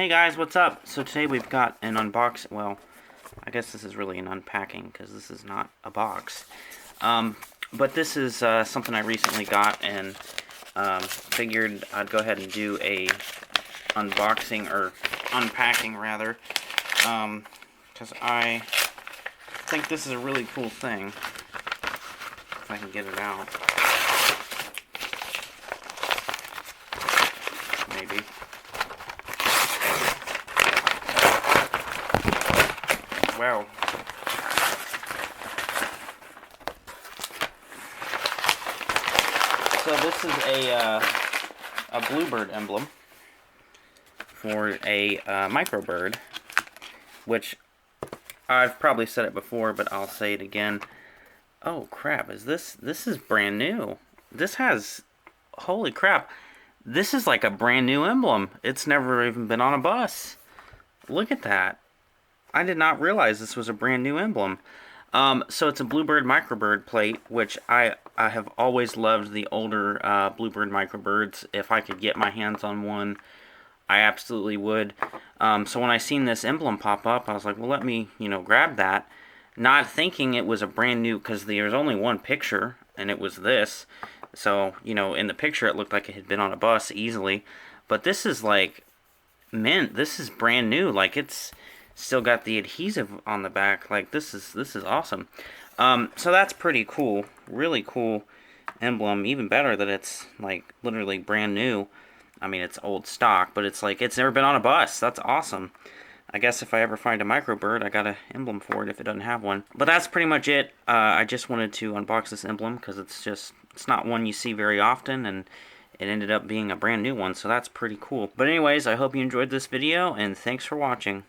Hey guys, what's up? So today we've got an unbox. Well, I guess this is really an unpacking because this is not a box. But this is something I recently got and figured I'd go ahead and do a unboxing or unpacking rather, because I think this is a really cool thing. If I can get it out, maybe. Wow. So this is a bluebird emblem for a microbird, which I've probably said it before, but I'll say it again. Oh crap, this is brand new. This has, holy crap, this is like a brand new emblem. It's never even been on a bus. Look at that. I did not realize this was a brand new emblem. So it's a bluebird microbird plate, which I have always loved the older bluebird microbirds. If I could get my hands on one, I absolutely would. So when I seen this emblem pop up, I was like, well, let me, grab that. Not thinking it was a brand new, because there's only one picture, and it was this. So, in the picture it looked like it had been on a bus easily. But this is like mint. This is brand new. Like, it's still got the adhesive on the back. Like, this is awesome. So that's pretty cool. Really cool emblem. Even better that it's like literally brand new. I mean, it's old stock, but it's like it's never been on a bus. That's awesome. I guess if I ever find a microbird, I got an emblem for it if it doesn't have one. But that's pretty much it. I just wanted to unbox this emblem because it's not one you see very often, and it ended up being a brand new one, so that's pretty cool. But anyways, I hope you enjoyed this video, and thanks for watching.